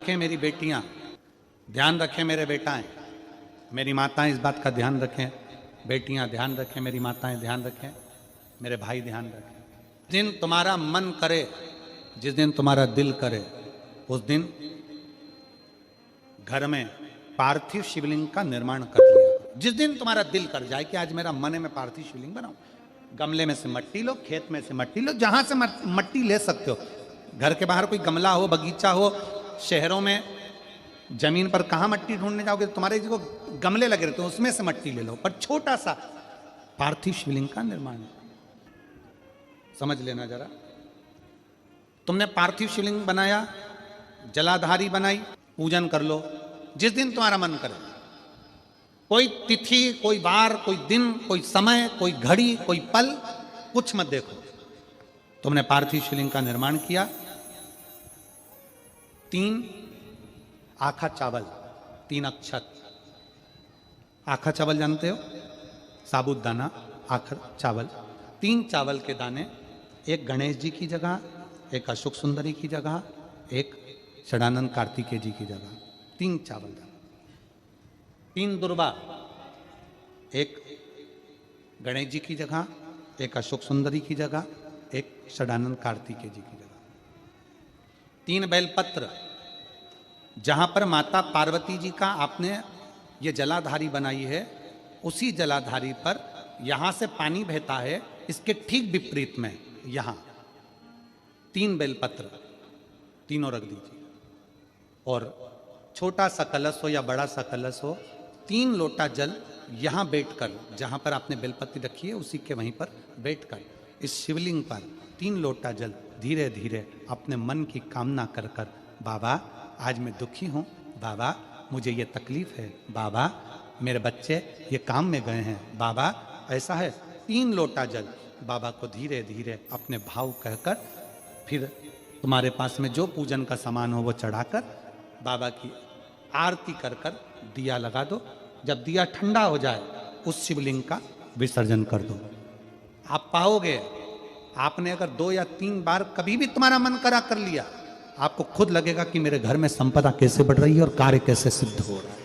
रखें मेरी बेटियां, ध्यान रखें मेरे बेटाएं, मेरी माताएं इस बात का ध्यान रखें, बेटियां ध्यान रखें, मेरी माताएं ध्यान रखें, मेरे भाई ध्यान रखें। जिस दिन तुम्हारा मन करे, जिस दिन तुम्हारा दिल करे, उस दिन घर में पार्थिव शिवलिंग का निर्माण कर लिया। जिस दिन तुम्हारा दिल कर जाए कि आज मेरा मन है मैं पार्थिव शिवलिंग बनाऊं, गमले में से मट्टी लो, खेत में से मट्टी लो, जहां से मट्टी ले सकते हो। घर के बाहर कोई गमला हो, बगीचा हो, शहरों में जमीन पर कहां मट्टी ढूंढने जाओगे, तुम्हारे जो गमले लगे रहते हैं उसमें से मट्टी ले लो, पर छोटा सा पार्थिव शिवलिंग का निर्माण समझ लेना जरा। तुमने पार्थिव शिवलिंग बनाया, जलाधारी बनाई, पूजन कर लो जिस दिन तुम्हारा मन करे। कोई तिथि, कोई वार, कोई दिन, कोई समय, कोई घड़ी, कोई पल, कुछ मत देखो। तुमने पार्थिव शिवलिंग का निर्माण किया। 3 आखा चावल, 3 अक्षत। आखा चावल जानते हो, साबुत दाना, आखर चावल। 3 चावल के दाने, एक गणेश जी की जगह, एक अशोक सुंदरी की जगह, एक षडानंद कार्तिकेय जी की जगह। 3 चावल दाना। 3 दुर्वा, एक गणेश जी की जगह, एक अशोक सुंदरी की जगह, एक षडानंद कार्तिकेय जी की जगह। 3 बेलपत्र, जहां पर माता पार्वती जी का आपने ये जलाधारी बनाई है, उसी जलाधारी पर यहां से पानी बहता है, इसके ठीक विपरीत में यहां 3 बेलपत्र, तीनों रख दीजिए। और छोटा सा कलश हो या बड़ा सा कलश हो, 3 लोटा जल यहां बैठकर, जहां पर आपने बेलपत्ती रखी है उसी के वहीं पर बैठकर इस शिवलिंग पर 3 लोटा जल धीरे धीरे अपने मन की कामना कर कर, बाबा आज मैं दुखी हूं, बाबा मुझे ये तकलीफ है, बाबा मेरे बच्चे ये काम में गए हैं, बाबा ऐसा है। 3 लोटा जल बाबा को धीरे धीरे अपने भाव कहकर, फिर तुम्हारे पास में जो पूजन का सामान हो वो चढ़ाकर बाबा की आरती कर कर दिया लगा दो। जब दिया ठंडा हो जाए उस शिवलिंग का विसर्जन कर दो। आप पाओगे, आपने अगर 2 या 3 बार कभी भी तुम्हारा मन करा कर लिया, आपको खुद लगेगा कि मेरे घर में संपदा कैसे बढ़ रही है और कार्य कैसे सिद्ध हो रहा है।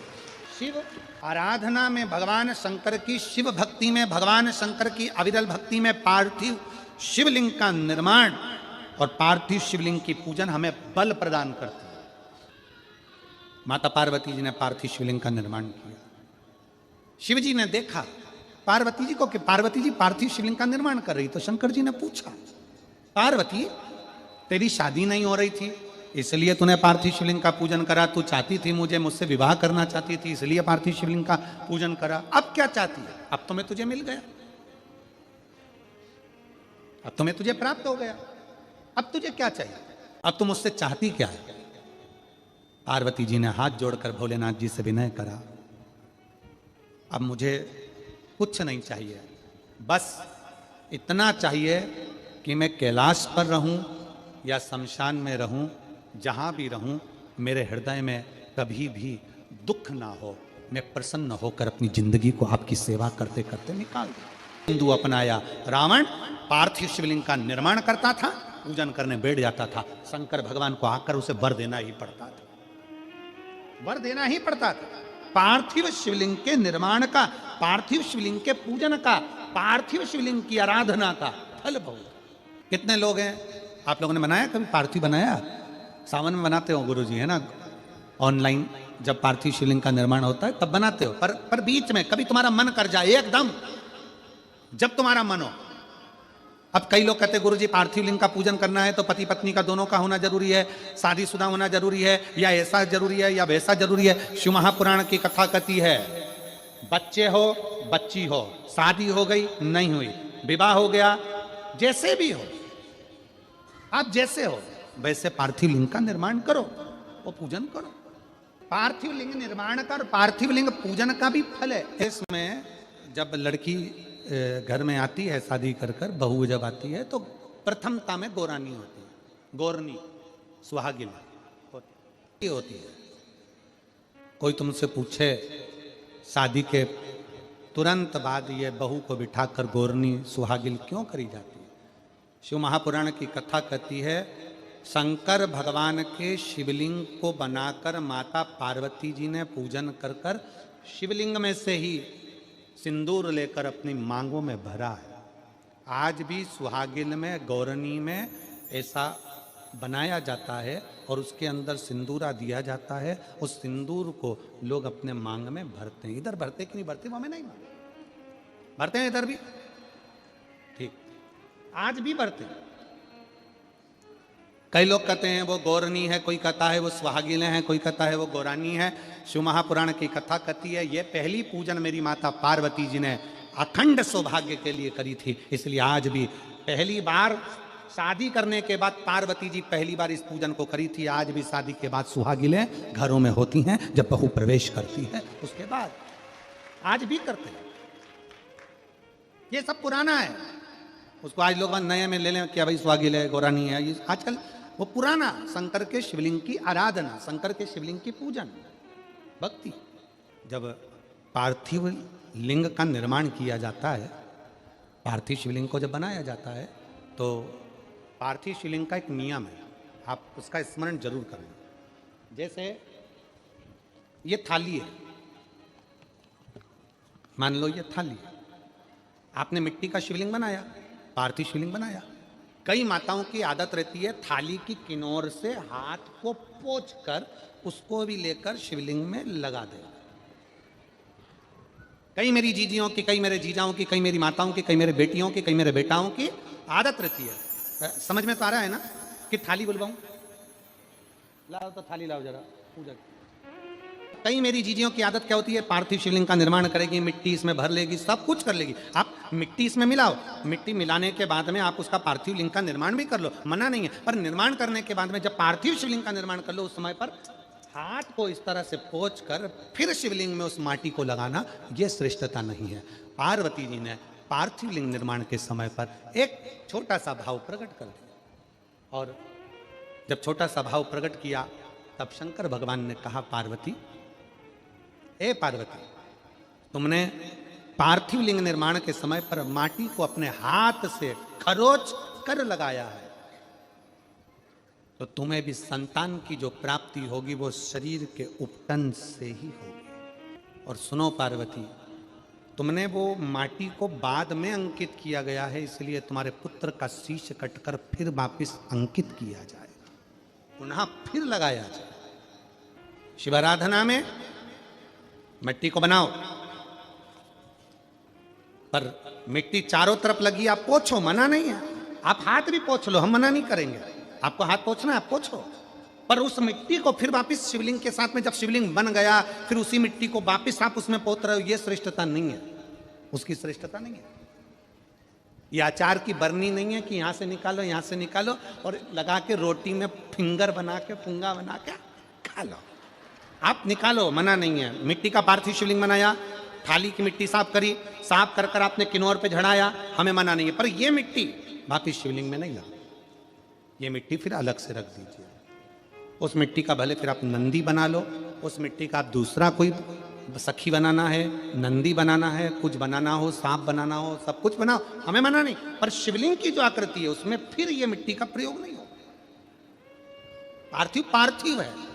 शिव आराधना में भगवान शंकर की, शिव भक्ति में भगवान शंकर की अविरल भक्ति में पार्थिव शिवलिंग का निर्माण और पार्थिव शिवलिंग की पूजन हमें बल प्रदान करती है। माता पार्वती जी ने पार्थिव शिवलिंग का निर्माण किया। शिव जी ने देखा पार्वती जी को कि पार्वती जी पार्थिव शिवलिंग का निर्माण कर रही, तो शंकर जी ने पूछा, पार्वती तेरी शादी नहीं हो रही थी इसलिए तूने पार्थिव शिवलिंग का पूजन करा, तू चाहती थी मुझे, मुझसे विवाह करना चाहती थी इसलिए पार्थिव शिवलिंग का पूजन करा, अब क्या चाहती है? अब तो मैं तुझे मिल गया, अब तो मैं तुझे प्राप्त हो गया, अब तुझे क्या चाहिए, अब तुम मुझसे चाहती क्या है? पार्वती जी ने हाथ जोड़कर भोलेनाथ जी से विनय करा, अब मुझे कुछ नहीं चाहिए, बस इतना चाहिए कि मैं कैलाश पर रहूं या शमशान में रहूं, जहां भी रहूं मेरे हृदय में कभी भी दुख ना हो, मैं प्रसन्न होकर अपनी जिंदगी को आपकी सेवा करते करते निकाल दूं। हिंदू अपनाया, रावण पार्थिव शिवलिंग का निर्माण करता था, पूजन करने बैठ जाता था, शंकर भगवान को आकर उसे वर देना ही पड़ता था, वर देना ही पड़ता था। पार्थिव शिवलिंग के निर्माण का, पार्थिव शिवलिंग के पूजन का, पार्थिव शिवलिंग की आराधना का फल बहुत। कितने लोग हैं, आप लोगों ने बनाया कभी पार्थिव? बनाया, सावन में बनाते हो गुरुजी, है ना, ऑनलाइन जब पार्थिव शिवलिंग का निर्माण होता है तब बनाते हो, पर बीच में कभी तुम्हारा मन कर जाए, एकदम जब तुम्हारा मन हो। अब कई लोग कहते हैं गुरुजी पार्थिव लिंग का पूजन करना है तो पति पत्नी का दोनों का होना जरूरी है, शादीशुदा होना जरूरी है, या ऐसा जरूरी है या वैसा जरूरी है। शिव महापुराण की कथा कहती है, बच्चे हो बच्ची हो, शादी हो गई नहीं हुई, विवाह हो गया, जैसे भी हो, आप जैसे हो वैसे पार्थिव लिंग का निर्माण करो, वो पूजन करो। पार्थिव लिंग निर्माण का और पार्थिव लिंग पूजन का भी फल है। इसमें जब लड़की घर में आती है शादी कर कर, बहू जब आती है तो प्रथमता में गोरानी होती है, गोरनी सुहागिन होती है। कोई तुमसे पूछे शादी के तुरंत बाद ये बहू को बिठाकर गोरनी सुहागिन क्यों करी जाती है? शिव महापुराण की कथा कहती है शंकर भगवान के शिवलिंग को बनाकर माता पार्वती जी ने पूजन कर कर शिवलिंग में से ही सिंदूर लेकर अपनी मांगों में भरा है। आज भी सुहागिन में, गौरनी में ऐसा बनाया जाता है और उसके अंदर सिंदूरा दिया जाता है। उस सिंदूर को लोग अपने मांग में भरते हैं। इधर भरते कि नहीं भरते, वो हमें नहीं भरते हैं, इधर भी ठीक, आज भी भरते हैं। कई लोग कहते हैं वो गौरनी है, कोई कहता है वो सुहागिन है, कोई कहता है वो गौरानी है। शिव महापुराण की कथा कहती है ये पहली पूजन मेरी माता पार्वती जी ने अखंड सौभाग्य के लिए करी थी, इसलिए आज भी पहली बार शादी करने के बाद पार्वती जी पहली बार इस पूजन को करी थी। आज भी शादी के बाद सुहागिनें घरों में होती हैं, जब बहू प्रवेश करती है उसके बाद आज भी करते हैं। ये सब पुराना है, उसको आज लोग नए में ले लें क्या भाई सुहागिन है, गौरानी है। ये आजकल वो पुराना शंकर के शिवलिंग की आराधना, शंकर के शिवलिंग की पूजन, भक्ति। जब पार्थिव लिंग का निर्माण किया जाता है, पार्थिव शिवलिंग को जब बनाया जाता है तो पार्थिव शिवलिंग का एक नियम है, आप उसका स्मरण जरूर करें। जैसे ये थाली है, मान लो ये थाली है, आपने मिट्टी का शिवलिंग बनाया, पार्थिव शिवलिंग बनाया। कई माताओं की आदत रहती है थाली की किनार से हाथ को पोंछकर उसको भी लेकर शिवलिंग में लगा दे। कई मेरी जीजियों की, कई मेरे जीजाओं की, कई मेरी माताओं की, कई मेरे बेटियों की, कई मेरे बेटाओं की आदत रहती है। समझ में तो आ रहा है ना कि थाली बुलवाऊं? लाओ तो थाली लाओ जरा पूजा। कई मेरी जीजियों की आदत क्या होती है, पार्थिव शिवलिंग का निर्माण करेगी, मिट्टी इसमें भर लेगी, सब कुछ कर लेगी। आप मिट्टी इसमें मिलाओ, मिट्टी मिलाने के बाद में आप उसका पार्थिव लिंग का निर्माण भी कर लो, मना नहीं है। पर निर्माण करने के बाद में जब पार्थिव शिवलिंग का निर्माण कर लो, उस समय पर हाथ को इस तरह से पोंछ कर फिर शिवलिंग में उस माटी को लगाना, यह श्रेष्ठता नहीं है। पार्वती जी ने पार्थिव लिंग निर्माण के समय पर एक छोटा सा भाव प्रकट कर दिया, और जब छोटा सा भाव प्रकट किया तब शंकर भगवान ने कहा, पार्वती, ए पार्वती, तुमने पार्थिव लिंग निर्माण के समय पर माटी को अपने हाथ से खरोच कर लगाया है, तो तुम्हें भी संतान की जो प्राप्ति होगी वो शरीर के उपटन से ही होगी। और सुनो पार्वती, तुमने वो माटी को बाद में अंकित किया गया है, इसलिए तुम्हारे पुत्र का शीश कटकर फिर वापिस अंकित किया जाएगा, पुनः फिर लगाया जाएगा। शिवाराधना में मिट्टी को बनाओ, पर मिट्टी चारों तरफ लगी, आप पोछो, मना नहीं है। आप हाथ भी पोछ लो, हम मना नहीं करेंगे, आपको हाथ पोछना है आप पोछो, पर उस मिट्टी को फिर वापस शिवलिंग के साथ में, जब शिवलिंग बन गया फिर उसी मिट्टी को वापस आप उसमें पोत रहे हो, ये श्रेष्ठता नहीं है, उसकी श्रेष्ठता नहीं है। ये आचार की बरनी नहीं है कि यहां से निकालो, यहां से निकालो और लगा के रोटी में फिंगर बना के, पुंगा बना के खा लो। आप निकालो, मना नहीं है। मिट्टी का पार्थिव शिवलिंग बनाया, थाली की मिट्टी साफ करी, साफ कर कर आपने किन्नौर पे झड़ाया, हमें मना नहीं है, पर ये मिट्टी वापिस शिवलिंग में नहीं लगा, ये मिट्टी फिर अलग से रख दीजिए। उस मिट्टी का भले फिर आप नंदी बना लो, उस मिट्टी का आप दूसरा कोई सखी बनाना है, नंदी बनाना है, कुछ बनाना हो, सांप बनाना हो, सब कुछ बनाओ, हमें मना नहीं, पर शिवलिंग की जो आकृति है उसमें फिर ये मिट्टी का प्रयोग नहीं हो। पार्थिव पार्थिव है।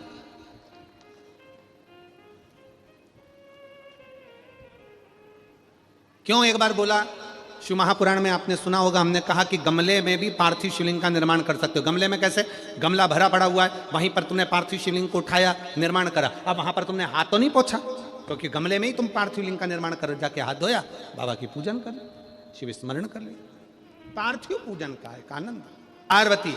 क्यों एक बार बोला, शिव महापुराण में आपने सुना होगा, हमने कहा कि गमले में भी पार्थिव शिवलिंग का निर्माण कर सकते हो। गमले में कैसे? गमला भरा पड़ा हुआ है, वहीं पर तुमने पार्थिव शिवलिंग को उठाया, निर्माण करा, अब वहां पर तुमने हाथ तो नहीं पोछा, क्योंकि गमले में ही तुम पार्थिव लिंग का निर्माण कर, जाके हाथ धोया, बाबा की पूजन कर, शिव स्मरण कर ले। पार्थिव पूजन का एक आनंद। पार्वती,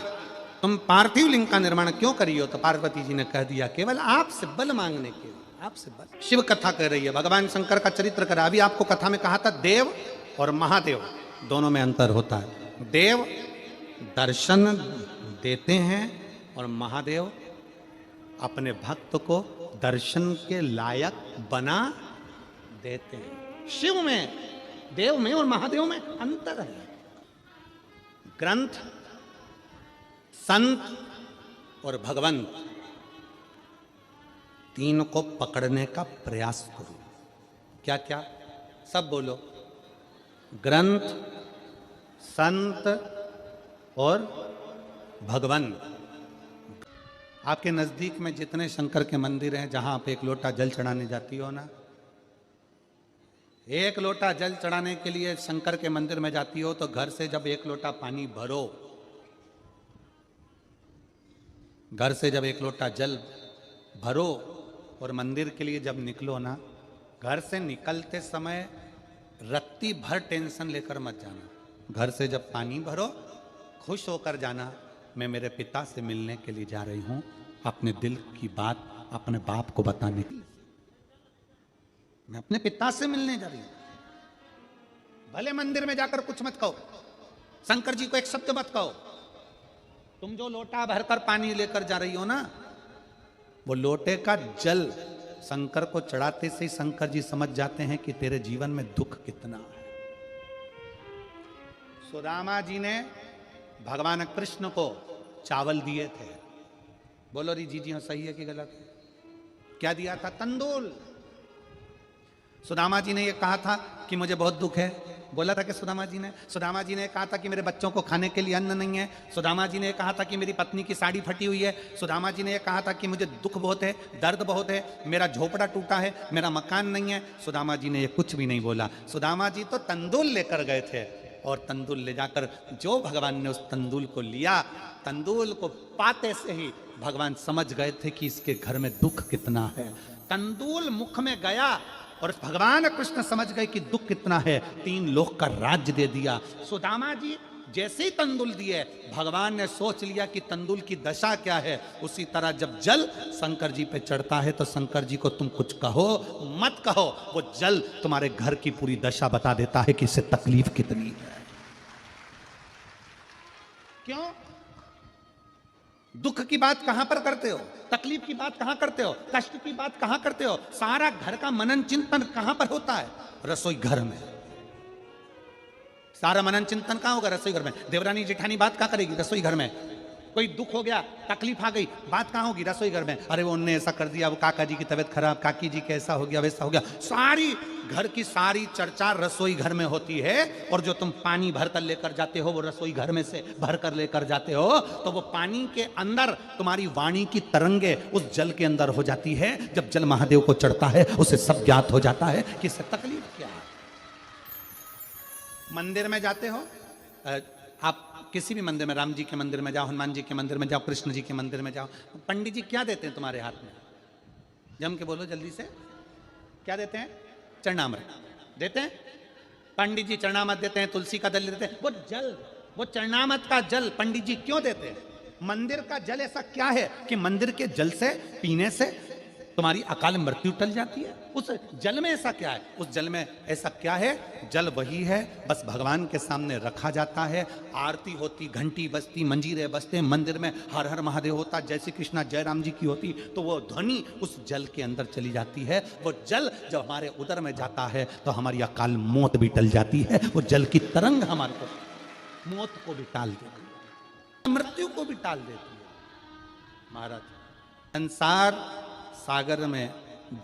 तुम पार्थिव लिंग का निर्माण क्यों करी हो? तो पार्वती जी ने कह दिया, केवल आपसे बल मांगने के लिए, आपसे बल। शिव कथा कर रही है, भगवान शंकर का चरित्र करा। अभी आपको कथा में कहा था देव और महादेव दोनों में अंतर होता है। देव दर्शन देते हैं और महादेव अपने भक्त को दर्शन के लायक बना देते हैं। शिव में, देव में और महादेव में अंतर है। ग्रंथ, संत और भगवंत, तीन को पकड़ने का प्रयास करो। क्या क्या? सब बोलो। ग्रंथ, संत और भगवंत, आपके नजदीक में जितने शंकर के मंदिर हैं जहां आप एक लोटा जल चढ़ाने जाती हो ना, एक लोटा जल चढ़ाने के लिए शंकर के मंदिर में जाती हो तो घर से जब एक लोटा पानी भरो, घर से जब एक लोटा जल भरो और मंदिर के लिए जब निकलो ना, घर से निकलते समय रत्ती भर टेंशन लेकर मत जाना। घर से जब पानी भरो खुश होकर जाना, मैं मेरे पिता से मिलने के लिए जा रही हूं, अपने दिल की बात अपने बाप को बताने के लिए। मैं अपने पिता से मिलने जा रही हूं। भले मंदिर में जाकर कुछ मत कहो, शंकर जी को एक शब्द मत कहो, तुम जो लोटा भरकर पानी लेकर जा रही हो ना, वो लोटे का जल शंकर को चढ़ाते से ही शंकर जी समझ जाते हैं कि तेरे जीवन में दुख कितना है। सुदामा जी ने भगवान कृष्ण को चावल दिए थे। बोलो री जी हाँ, सही है कि गलत है? क्या दिया था? तंदूल। सुदामा जी ने ये कहा था कि मुझे बहुत दुख है। बोला था कि सुदामा जी ने कहा था कि मेरे बच्चों को खाने के लिए अन्न नहीं है। सुदामा जी ने कहा था कि मेरी पत्नी की साड़ी फटी हुई है। सुदामा जी ने कहा था कि मुझे दुख बहुत है, दर्द बहुत है, मेरा झोपड़ा टूटा है, मेरा मकान नहीं है। सुदामा जी ने ये कुछ भी नहीं बोला। सुदामा जी तो तंदूल लेकर गए थे और तंदूल ले जाकर जो भगवान ने उस तंदूल को लिया, तंदूल को पाते से ही भगवान समझ गए थे कि इसके घर में दुख कितना है। तंदूल मुख में गया और भगवान कृष्ण समझ गए कि दुख कितना है, 3 लोक का राज्य दे दिया। सुदामा जी जैसे ही तंदूल दिए, भगवान ने सोच लिया कि तंदूल की दशा क्या है। उसी तरह जब जल शंकर जी पे चढ़ता है तो शंकर जी को तुम कुछ कहो मत कहो, वो जल तुम्हारे घर की पूरी दशा बता देता है कि इससे तकलीफ कितनी है। क्यों? दुख की बात कहां पर करते हो, तकलीफ की बात कहां करते हो, कष्ट की बात कहां करते हो? सारा घर का मनन चिंतन कहां पर होता है? रसोई घर में। सारा मनन चिंतन कहां होगा? रसोई घर में। देवरानी जेठानी बात कहां करेगी? रसोई घर में। कोई दुख हो गया, तकलीफ आ गई, बात कहां होगी? रसोई घर में। अरे वो उनने ऐसा कर दिया, वो काका जी की तबीयत खराब, काकी जी के ऐसा हो गया, वैसा हो गया। सारी घर की सारी चर्चा रसोई घर में होती है। और जो तुम पानी भरकर लेकर जाते हो, वो रसोई घर में से भरकर लेकर जाते हो, तो वो पानी के अंदर तुम्हारी वाणी की तरंगे उस जल के अंदर हो जाती है। जब जल महादेव को चढ़ता है, उसे सब ज्ञात हो जाता है कि इससे तकलीफ क्या है। मंदिर में जाते हो, आप किसी भी मंदिर में, राम जी के मंदिर में जाओ, हनुमान जी के मंदिर में जाओ, कृष्ण जी के मंदिर में जाओ, पंडित जी क्या देते हैं तुम्हारे हाथ में? जम के बोलो जल्दी से, क्या देते हैं? चरणामृत देते हैं। पंडित जी चरणामृत देते हैं, तुलसी का दल देते हैं। वो जल, वो चरणामृत का जल पंडित जी क्यों देते हैं? मंदिर का जल ऐसा क्या है कि मंदिर के जल से पीने से तुम्हारी अकाल मृत्यु टल जाती है? उस जल में ऐसा क्या है? उस जल में ऐसा क्या है? जल वही है, बस भगवान के सामने रखा जाता है, आरती होती, घंटी बजती, मंजीरे बजते, मंदिर में हर हर महादेव होता, जय श्री कृष्णा जय राम जी की होती, तो वो ध्वनि उस जल के अंदर चली जाती है। वो जल जब हमारे उदर में जाता है तो हमारी अकाल मौत भी टल जाती है। वो जल की तरंग हमारे को मौत को भी टाल देती है, मृत्यु को भी टाल देती है। महाराज, संसार सागर में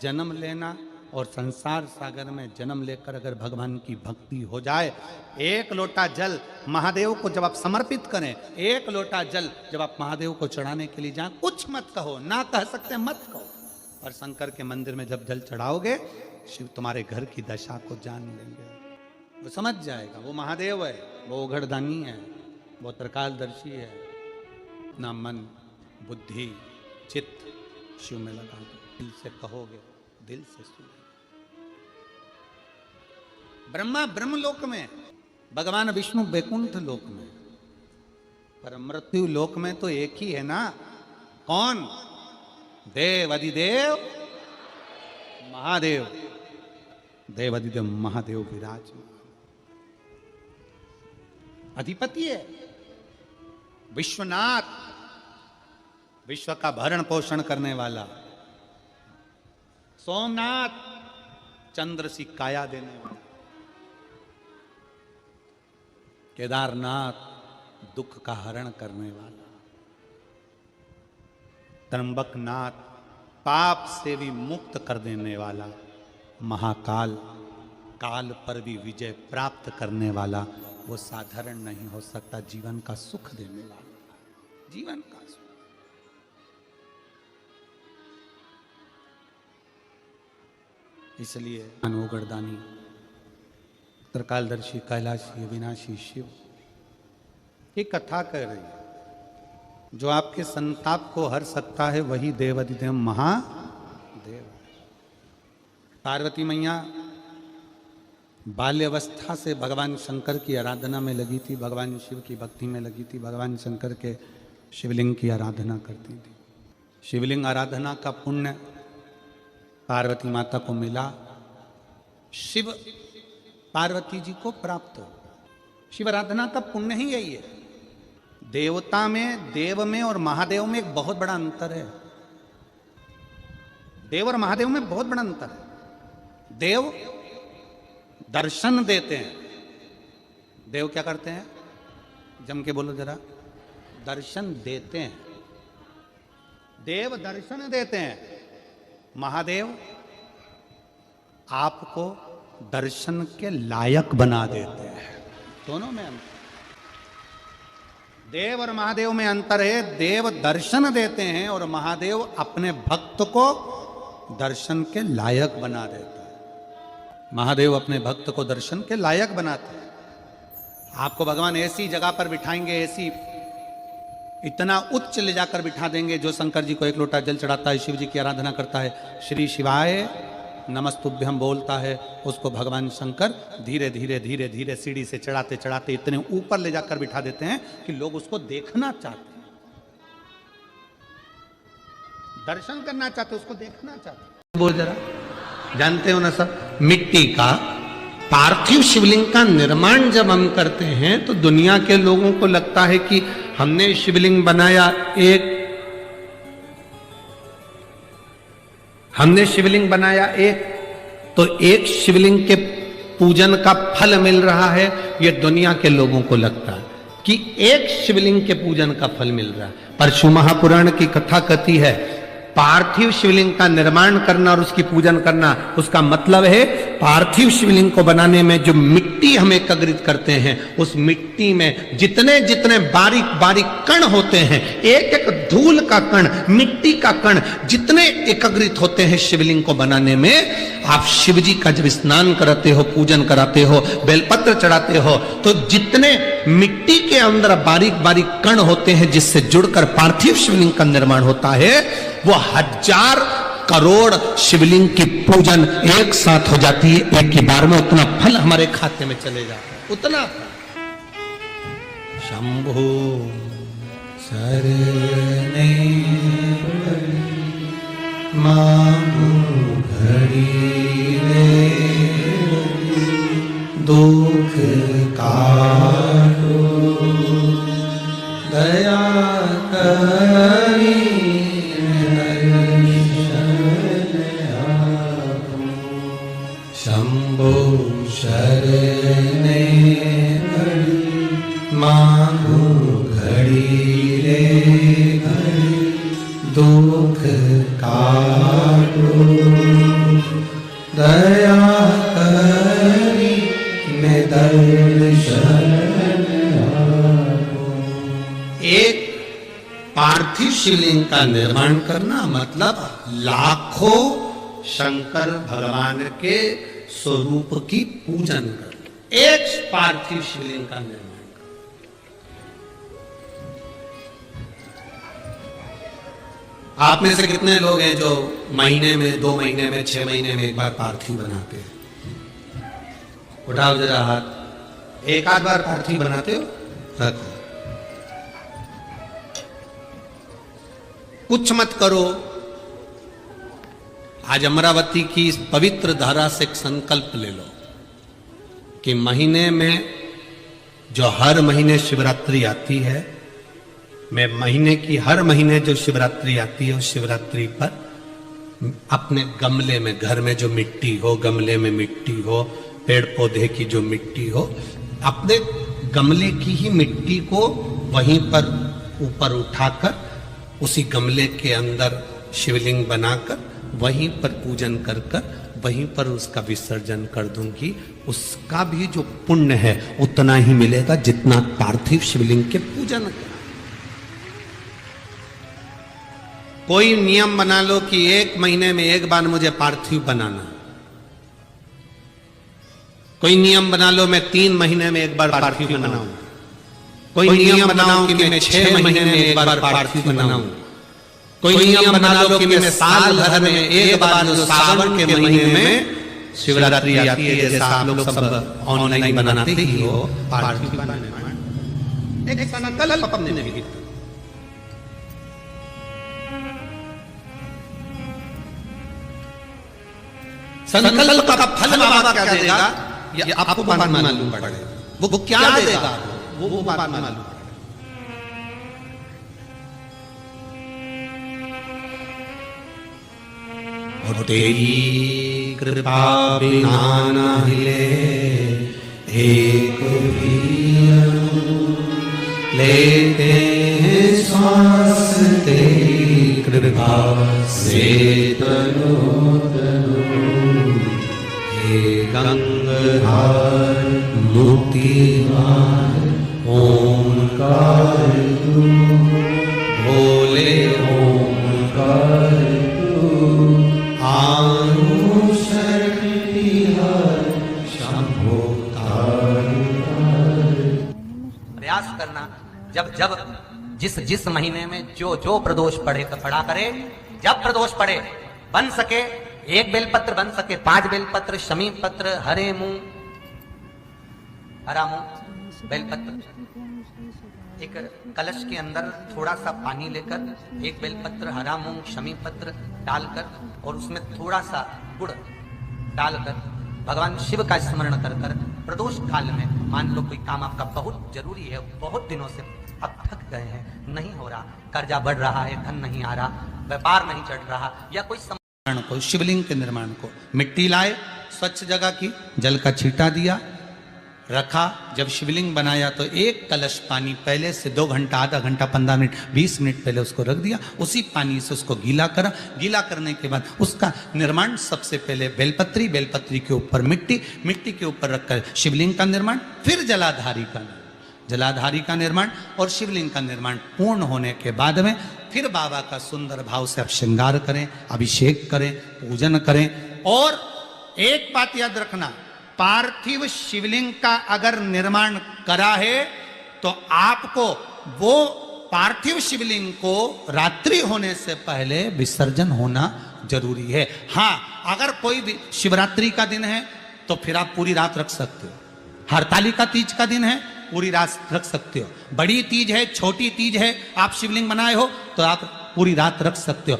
जन्म लेना और संसार सागर में जन्म लेकर अगर भगवान की भक्ति हो जाए, एक लोटा जल महादेव को जब आप समर्पित करें, एक लोटा जल जब आप महादेव को चढ़ाने के लिए जाएं, कुछ मत कहो, ना कह सकते मत कहो। और शंकर के मंदिर में जब जल चढ़ाओगे, शिव तुम्हारे घर की दशा को जान लेंगे, वो समझ जाएगा। वो महादेव है, वो उघड़दानी है, वो त्रिकालदर्शी है। ना मन बुद्धि चित्त शिव में लगा दो, दिल से कहोगे, दिल से सुनो। ब्रह्मा ब्रह्मलोक में, भगवान विष्णु वैकुंठ लोक में, पर मृत्यु लोक में तो एक ही है ना। कौन? देव अधिदेव महादेव। देव अधिदेव महादेव विराजमान अधिपति है, विश्वनाथ, विश्व का भरण पोषण करने वाला। सोमनाथ, चंद्र सी काया देने वाला। केदारनाथ, दुख का हरण करने वाला। त्र्यंबकनाथ, पाप से भी मुक्त कर देने वाला। महाकाल, काल पर भी विजय प्राप्त करने वाला। वो साधारण नहीं हो सकता, जीवन का सुख देने वाला, जीवन का सुख। इसलिए अनोगरदानी त्रिकालदर्शी कैलाशी अविनाशी शिव ये कथा कह रही है, जो आपके संताप को हर सकता है वही देवाधिदेव महादेव। पार्वती मैया बाल्यावस्था से भगवान शंकर की आराधना में लगी थी, भगवान शिव की भक्ति में लगी थी, भगवान शंकर के शिवलिंग की आराधना करती थी। शिवलिंग आराधना का पुण्य पार्वती माता को मिला, शिव पार्वती जी को प्राप्त हो। शिव आराधना का पुण्य ही यही है। देवता में, देव में और महादेव में एक बहुत बड़ा अंतर है। देव और महादेव में बहुत बड़ा अंतर है। देव दर्शन देते हैं। देव क्या करते हैं? जम के बोलो जरा। दर्शन देते हैं। देव दर्शन देते हैं। महादेव आपको दर्शन के लायक बना देते हैं। दोनों में अंतर। देव और महादेव में अंतर है। देव दर्शन देते हैं और महादेव अपने भक्त को दर्शन के लायक बना देता है। महादेव अपने भक्त को दर्शन के लायक बनाते हैं। आपको भगवान ऐसी जगह पर बिठाएंगे, ऐसी इतना उच्च ले जाकर बिठा देंगे। जो शंकर जी को एक लोटा जल चढ़ाता है, शिव जी की आराधना करता है, श्री शिवाय नमस्तुभ्यम बोलता है, उसको भगवान शंकर धीरे धीरे धीरे धीरे सीढ़ी से चढ़ाते चढ़ाते इतने ऊपर ले जाकर बिठा देते हैं कि लोग उसको देखना चाहते हैं, दर्शन करना चाहते, उसको देखना चाहते। बोल जरा। जानते हो ना सब, मिट्टी का पार्थिव शिवलिंग का निर्माण जब हम करते हैं तो दुनिया के लोगों को लगता है कि हमने शिवलिंग बनाया, हमने शिवलिंग बनाया एक, तो एक शिवलिंग के पूजन का फल मिल रहा है। ये दुनिया के लोगों को लगता है कि एक शिवलिंग के पूजन का फल मिल रहा है। पर शिव महापुराण की कथा कहती है पार्थिव शिवलिंग का निर्माण करना और उसकी पूजन करना, उसका मतलब है पार्थिव शिवलिंग को बनाने में जो मिट्टी हम एकत्रित करते हैं, उस मिट्टी में जितने जितने बारीक बारीक कण होते हैं, एक एक धूल का कण, मिट्टी का कण जितने एकत्रित होते हैं शिवलिंग को बनाने में, आप शिव जी का जब स्नान कराते हो, पूजन कराते हो, बेलपत्र चढ़ाते हो, तो जितने मिट्टी के अंदर बारीक बारीक कण होते हैं जिससे जुड़कर पार्थिव शिवलिंग का निर्माण होता है, वो 1000 करोड़ शिवलिंग की पूजन एक साथ हो जाती है एक ही बार में। उतना फल हमारे खाते में चले जाता है, उतना शंभो शरणे मांगो घड़ी रे दुख काटो दया करी शंभो शरणे मांगो घड़ी रे घड़ी दुख काटो दया करी मैं दर्शन आपो। एक पार्थिव शिवलिंग का निर्माण करना मतलब लाखों शंकर भगवान के स्वरूप की पूजन कर, एक पार्थिव शिवलिंग का निर्माण कर। आप में से कितने लोग हैं जो महीने में, 2 महीने में, 6 महीने में एक बार पार्थिव बनाते हैं? उठाओ जरा हाथ। एक आध बार पार्थिव बनाते हो? रखो। कुछ मत करो। आज अमरावती की इस पवित्र धारा से एक संकल्प ले लो कि महीने में जो हर महीने शिवरात्रि आती है, मैं महीने की हर महीने जो शिवरात्रि आती है उस शिवरात्रि पर अपने गमले में, घर में जो मिट्टी हो, गमले में मिट्टी हो, पेड़ पौधे की जो मिट्टी हो, अपने गमले की ही मिट्टी को वहीं पर ऊपर उठाकर उसी गमले के अंदर शिवलिंग बनाकर वहीं पर पूजन कर कर वहीं पर उसका विसर्जन कर दूंगी। उसका भी जो पुण्य है उतना ही मिलेगा जितना पार्थिव शिवलिंग के पूजन का। कोई नियम बना लो कि 1 महीने में एक बार मुझे पार्थिव बनाना, कोई नियम बना लो मैं 3 महीने में एक बार पार्थिव बनाऊं, कोई नियम बनाओ कि मैं 6 महीने में एक बार पार्थिव बनाऊं, कोई नियम बना लो कि मैं साल भर में एक बार जो सावन के महीने में शिवरात्रि आती है, जैसा आप लोग सब ऑनलाइन बनाते ही हो पार्थिव का निर्माण, एक संकल्प अपने लिए। संकल्प का फल बाबा क्या देगा ये आपको बाद में मालूम पड़ेगा। वो क्या देगा वो बाद में मालूम पड़ेगा। और तेरी कृपा बिना न हिले एक भी लेते हैं श्वास, तेरी कृपा से तनो गंगाधर मुक्तिदार ओंकार तू, भोले ओंकार तू, आनु शक्ति हर शंभो प्रयास करना। जब जब जिस जिस महीने में जो जो प्रदोष पड़े तो पढ़ा करे। जब प्रदोष पड़े बन सके 1 बेलपत्र, बन सके 5 बेलपत्र, शमी पत्र, हरे मुंह, हरा मुंह, बेलपत्र, एक कलश के अंदर थोड़ा सा पानी लेकर 1 बेलपत्र, हरा मूंग, शमी पत्र डालकर और उसमें थोड़ा सा गुड़ डालकर भगवान शिव का स्मरण कर कर प्रदोष काल में, मान लो कोई काम आपका बहुत जरूरी है, बहुत दिनों से अब थक गए हैं, नहीं हो रहा, कर्जा बढ़ रहा है, धन नहीं आ रहा, व्यापार नहीं चढ़ रहा, या कोई को, शिवलिंग के निर्माण को मिट्टी लाए, स्वच्छ जगह की, जल का छींटा दिया, रखा। जब शिवलिंग बनाया तो 1 कलश पानी पहले से 2 घंटा, आधा घंटा, 15 मिनट, 20 मिनट पहले उसको रख दिया। उसी पानी से उसको गीला करा। गीला करने के बाद उसका निर्माण सबसे पहले बेलपत्री, बेलपत्री के ऊपर मिट्टी, मिट्टी के ऊपर रखकर शिवलिंग का निर्माण, फिर जलाधारी का निर्माण और शिवलिंग का निर्माण पूर्ण होने के बाद में फिर बाबा का सुंदर भाव से आप श्रृंगार करें, अभिषेक करें, पूजन करें। और एक बात याद रखना, पार्थिव शिवलिंग का अगर निर्माण करा है तो आपको वो पार्थिव शिवलिंग को रात्रि होने से पहले विसर्जन होना जरूरी है। हाँ, अगर कोई भी शिवरात्रि का दिन है तो फिर आप पूरी रात रख सकते हो। हरतालिका तीज का दिन है, पूरी रात रख सकते हो। बड़ी तीज है, छोटी तीज है, आप शिवलिंग बनाए हो तो आप पूरी रात रख सकते हो।